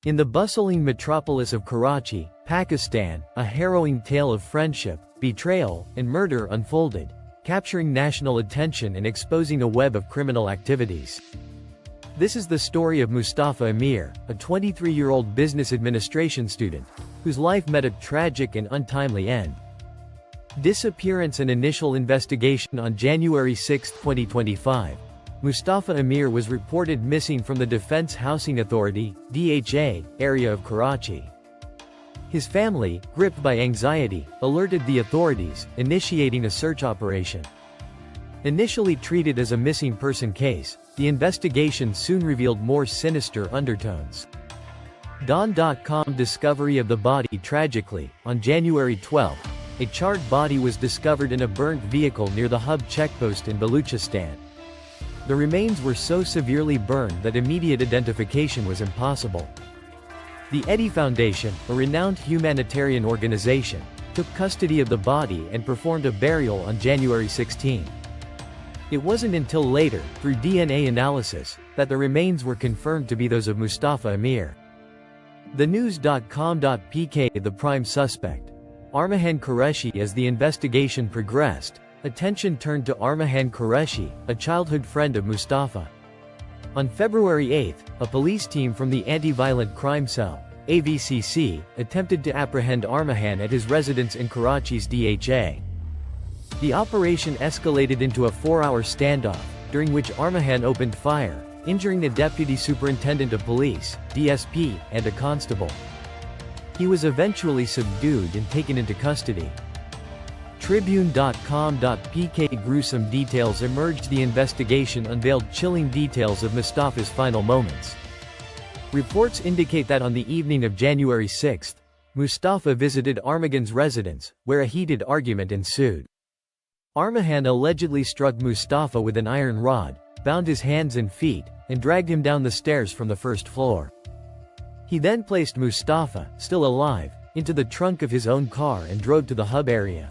In the bustling metropolis of Karachi, Pakistan, a harrowing tale of friendship, betrayal, and murder unfolded, capturing national attention and exposing a web of criminal activities. This is the story of Mustafa Amir, a 23-year-old business administration student, whose life met a tragic and untimely end. Disappearance and initial investigation. On January 6, 2025, Mustafa Amir was reported missing from the Defense Housing Authority (DHA) area of Karachi. His family, gripped by anxiety, alerted the authorities, initiating a search operation. Initially treated as a missing person case, the investigation soon revealed more sinister undertones. Dawn.com discovery of the body. Tragically, on January 12, a charred body was discovered in a burnt vehicle near the Hub checkpost in Baluchistan. The remains were so severely burned that immediate identification was impossible. The Eddy Foundation, a renowned humanitarian organization, took custody of the body and performed a burial on January 16. It wasn't until later, through DNA analysis, that the remains were confirmed to be those of Mustafa Amir. TheNews.com.pk. The prime suspect, Armaghan Qureshi. As the investigation progressed, attention turned to Armaghan Qureshi, a childhood friend of Mustafa. On February 8, a police team from the Anti-Violent Crime Cell, AVCC, attempted to apprehend Armaghan at his residence in Karachi's DHA. The operation escalated into a 4-hour standoff, during which Armaghan opened fire, injuring a deputy superintendent of police, DSP, and a constable. He was eventually subdued and taken into custody. Tribune.com.pk. Gruesome details emerged. The investigation unveiled chilling details of Mustafa's final moments. Reports indicate that on the evening of January 6, Mustafa visited Armaghan's residence, where a heated argument ensued. Armaghan allegedly struck Mustafa with an iron rod, bound his hands and feet, and dragged him down the stairs from the first floor. He then placed Mustafa, still alive, into the trunk of his own car and drove to the Hub area.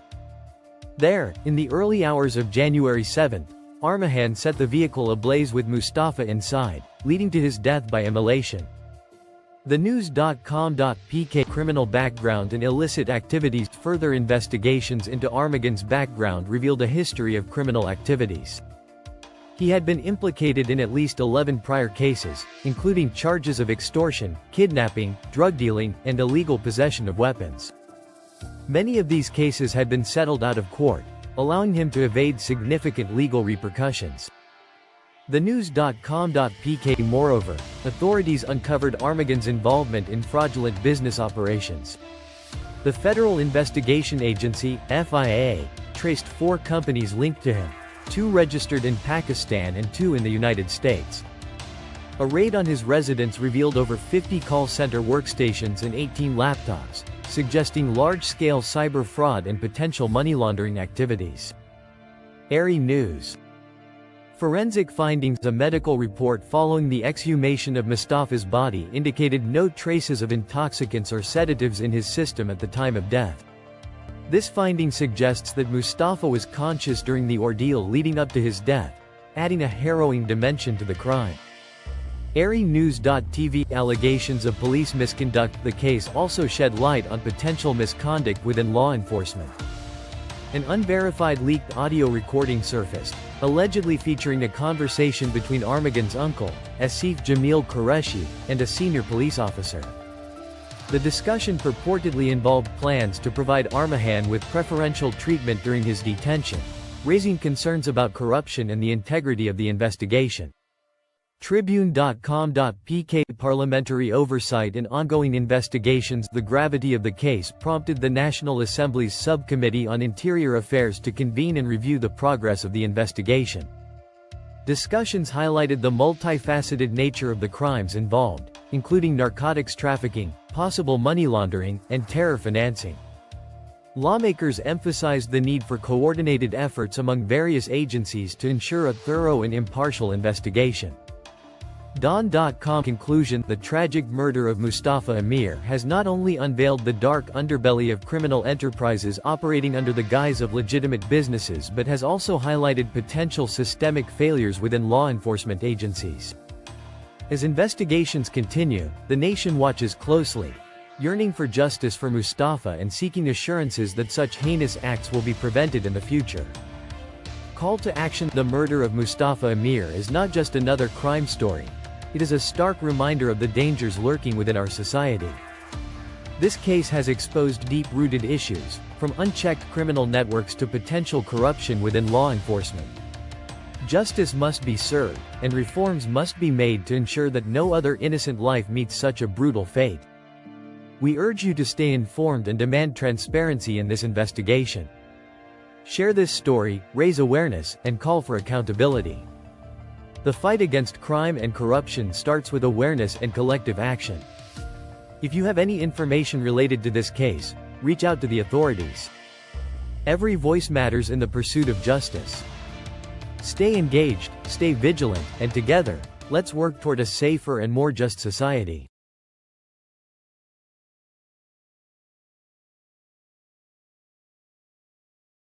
There, in the early hours of January 7, Armaghan set the vehicle ablaze with Mustafa inside, leading to his death by immolation. TheNews.com.pk. Criminal background and illicit activities. Further investigations into Armaghan's background revealed a history of criminal activities. He had been implicated in at least 11 prior cases, including charges of extortion, kidnapping, drug dealing, and illegal possession of weapons. Many of these cases had been settled out of court, allowing him to evade significant legal repercussions. TheNews.com.pk. Moreover, authorities uncovered Armaghan's involvement in fraudulent business operations. The Federal Investigation Agency, FIA, traced 4 companies linked to him, 2 registered in Pakistan and 2 in the United States. A raid on his residence revealed over 50 call center workstations and 18 laptops, suggesting large-scale cyber fraud and potential money laundering activities. Airy News. Forensic findings. A medical report following the exhumation of Mustafa's body indicated no traces of intoxicants or sedatives in his system at the time of death. This finding suggests that Mustafa was conscious during the ordeal leading up to his death, adding a harrowing dimension to the crime. AiryNews.tv. Allegations of police misconduct. The case also shed light on potential misconduct within law enforcement. An unverified leaked audio recording surfaced, allegedly featuring a conversation between Armaghan's uncle, Asif Jamil Qureshi, and a senior police officer. The discussion purportedly involved plans to provide Armaghan with preferential treatment during his detention, raising concerns about corruption and the integrity of the investigation. Tribune.com.pk. Parliamentary oversight and ongoing investigations. The gravity of the case prompted the National Assembly's Subcommittee on Interior Affairs to convene and review the progress of the investigation. Discussions highlighted the multifaceted nature of the crimes involved, including narcotics trafficking, possible money laundering, and terror financing. Lawmakers emphasized the need for coordinated efforts among various agencies to ensure a thorough and impartial investigation. Dawn.com. Conclusion. The tragic murder of Mustafa Amir has not only unveiled the dark underbelly of criminal enterprises operating under the guise of legitimate businesses but has also highlighted potential systemic failures within law enforcement agencies. As investigations continue, the nation watches closely, yearning for justice for Mustafa and seeking assurances that such heinous acts will be prevented in the future. Call to action. The murder of Mustafa Amir is not just another crime story. It is a stark reminder of the dangers lurking within our society. This case has exposed deep-rooted issues, from unchecked criminal networks to potential corruption within law enforcement. Justice must be served, and reforms must be made to ensure that no other innocent life meets such a brutal fate. We urge you to stay informed and demand transparency in this investigation. Share this story, raise awareness, and call for accountability. The fight against crime and corruption starts with awareness and collective action. If you have any information related to this case, reach out to the authorities. Every voice matters in the pursuit of justice. Stay engaged, stay vigilant, and together, let's work toward a safer and more just society.